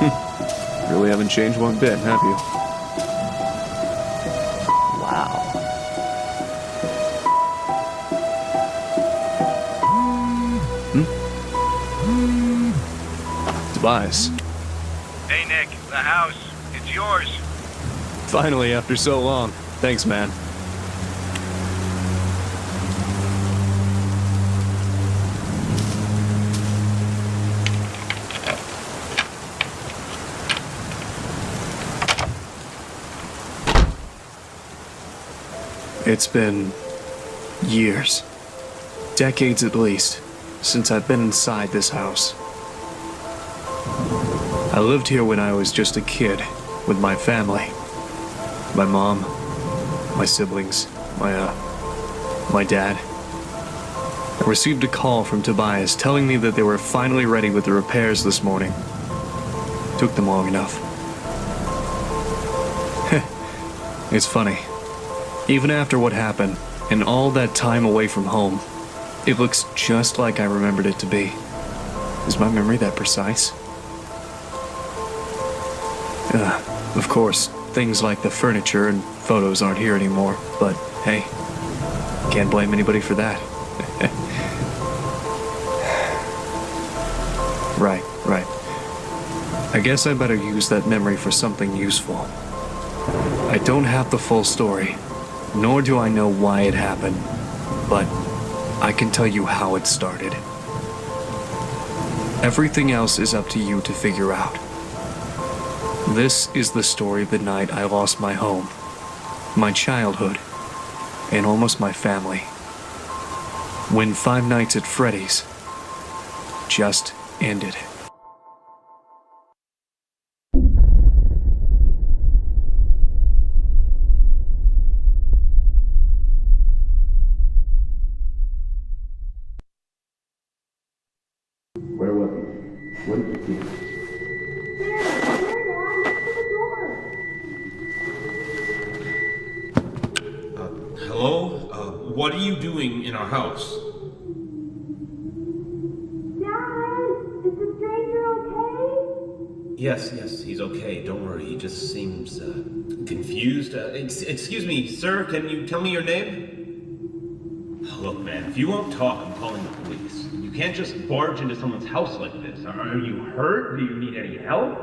Really haven't changed one bit, have you? Wow. Tobias. Hey Nick, the house. It's yours. Finally, after so long. Thanks, man. It's been years, decades at least, since I've been inside this house. I lived here when I was just a kid with my family. My mom, my siblings, my dad. I received a call from Tobias telling me that they were finally ready with the repairs this morning. Took them long enough. It's funny. Even after what happened, and all that time away from home, it looks just like I remembered it to be. Is my memory that precise? Of course, things like the furniture and photos aren't here anymore, but hey, can't blame anybody for that. Right. I guess I better use that memory for something useful. I don't have the full story, nor do I know why it happened, but I can tell you how it started. Everything else is up to you to figure out. This is the story of the night I lost my home, my childhood, and almost my family. When Five Nights at Freddy's just ended. Where was he? What did you see? Hello? What are you doing in our house? Dad, is the stranger okay? Yes, he's okay. Don't worry. He just seems, confused. Excuse me, sir, can you tell me your name? Look, man, if you won't talk, I'm calling the police. You can't just barge into someone's house like this. Are you hurt? Do you need any help?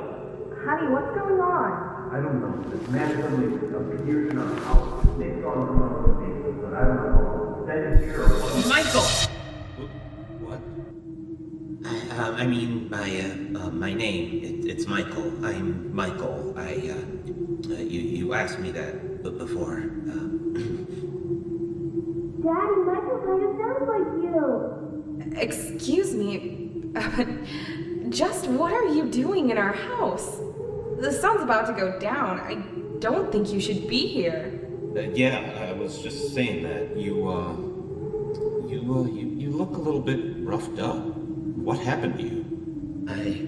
Honey, what's going on? I don't know. This man suddenly appears in our house. They've gone to one of the people, but I don't know. Send it here or what? Michael! What? My name, it's Michael. I'm Michael. You asked me that before. Daddy, Michael kind of sounds like you. Excuse me, just what are you doing in our house? The sun's about to go down. I don't think you should be here. Yeah, I was just saying that. You look a little bit roughed up. What happened to you? I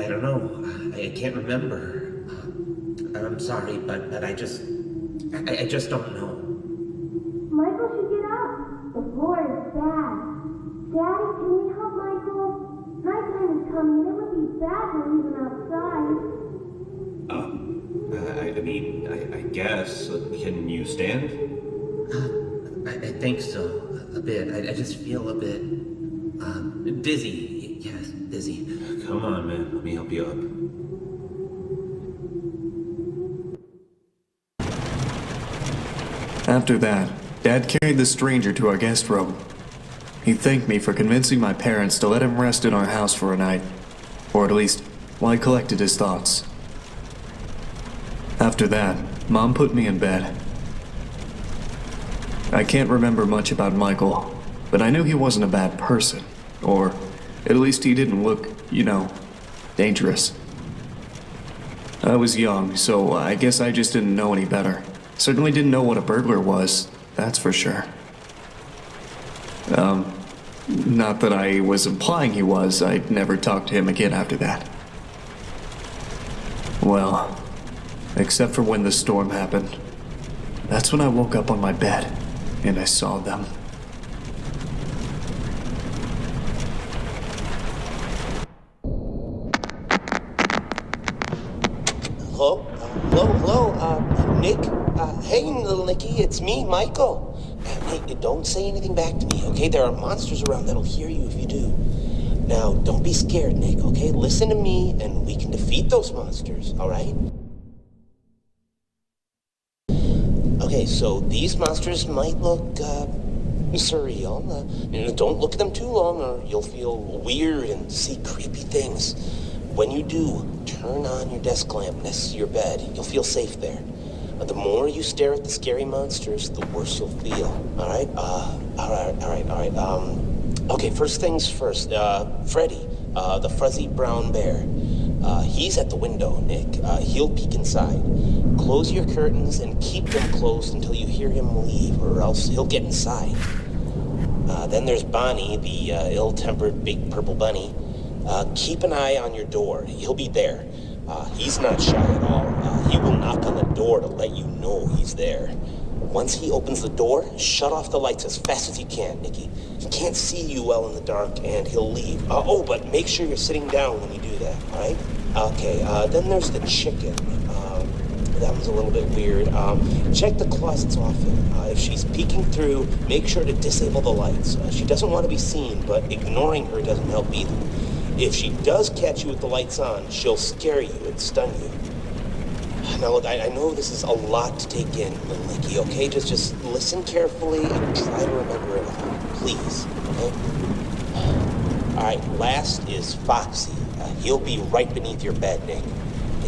don't know. I can't remember. I'm sorry, but I just don't know. Michael should get up. The floor is bad. Daddy, can we help Michael? Nighttime is coming. It would be bad to leave him outside. I guess. Can you stand? I think so. A bit. I just feel a bit dizzy. Yes, dizzy. Come on, man. Let me help you up. After that, Dad carried the stranger to our guest room. He thanked me for convincing my parents to let him rest in our house for a night, or at least while he collected his thoughts. After that, Mom put me in bed. I can't remember much about Michael, but I knew he wasn't a bad person, or at least he didn't look, dangerous. I was young, so I guess I just didn't know any better. Certainly didn't know what a burglar was, that's for sure. Not that I was implying he was. I'd never talked to him again after that. Well, except for when the storm happened. That's when I woke up on my bed, and I saw them. Nick? Hey, little Nicky, it's me, Michael. Hey, don't say anything back to me, okay? There are monsters around that'll hear you if you do. Now, don't be scared, Nick, okay? Listen to me, and we can defeat those monsters, all right? Okay, so these monsters might look, surreal. Don't look at them too long, or you'll feel weird and see creepy things. When you do, turn on your desk lamp next to your bed. You'll feel safe there. The more you stare at the scary monsters, the worse you'll feel. All right? All right. Okay, first things first. Freddy, the fuzzy brown bear. He's at the window, Nick. He'll peek inside. Close your curtains and keep them closed until you hear him leave, or else he'll get inside. Then there's Bonnie, the ill-tempered big purple bunny. Keep an eye on your door. He'll be there. He's not shy at all. He will knock on the door to let you know he's there. Once he opens the door, shut off the lights as fast as you can, Nicky. He can't see you well in the dark, and he'll leave. But make sure you're sitting down when you do that, all right? Okay, then there's the chicken. That was a little bit weird. Check the closets often. If she's peeking through, make sure to disable the lights. She doesn't want to be seen, but ignoring her doesn't help either. If she does catch you with the lights on, she'll scare you and stun you. Now look, I know this is a lot to take in, little Nicky, okay? Just listen carefully and try to remember it all, please, okay? All right, last is Foxy. He'll be right beneath your bed, Nick.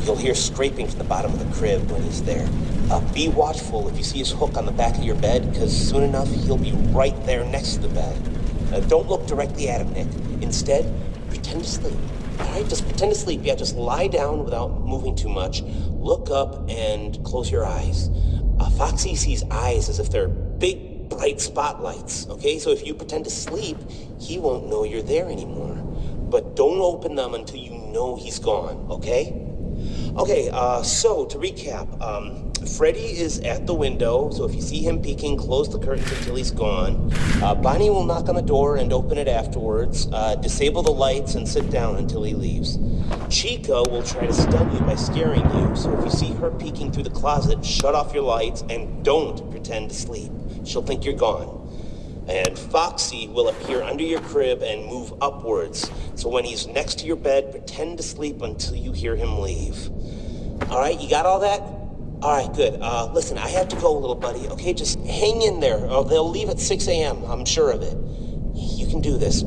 You'll hear scraping from the bottom of the crib when he's there. Be watchful if you see his hook on the back of your bed, because soon enough, he'll be right there next to the bed. Don't look directly at him, Nick. Instead, pretend to sleep. All right, just pretend to sleep. Yeah, just lie down without moving too much. Look up and close your eyes. Foxy sees eyes as if they're big, bright spotlights, okay? So if you pretend to sleep, he won't know you're there anymore. But don't open them until you know he's gone, okay? Okay, so to recap, Freddy is at the window, so if you see him peeking, close the curtains until he's gone. Bonnie will knock on the door and open it afterwards. Disable the lights and sit down until he leaves. Chica will try to stun you by scaring you, so if you see her peeking through the closet, shut off your lights and don't pretend to sleep. She'll think you're gone. And Foxy will appear under your crib and move upwards. So when he's next to your bed, pretend to sleep until you hear him leave. All right, you got all that? All right, good. Listen, I have to go, little buddy, okay? Just hang in there. They'll leave at 6 a.m., I'm sure of it. You can do this.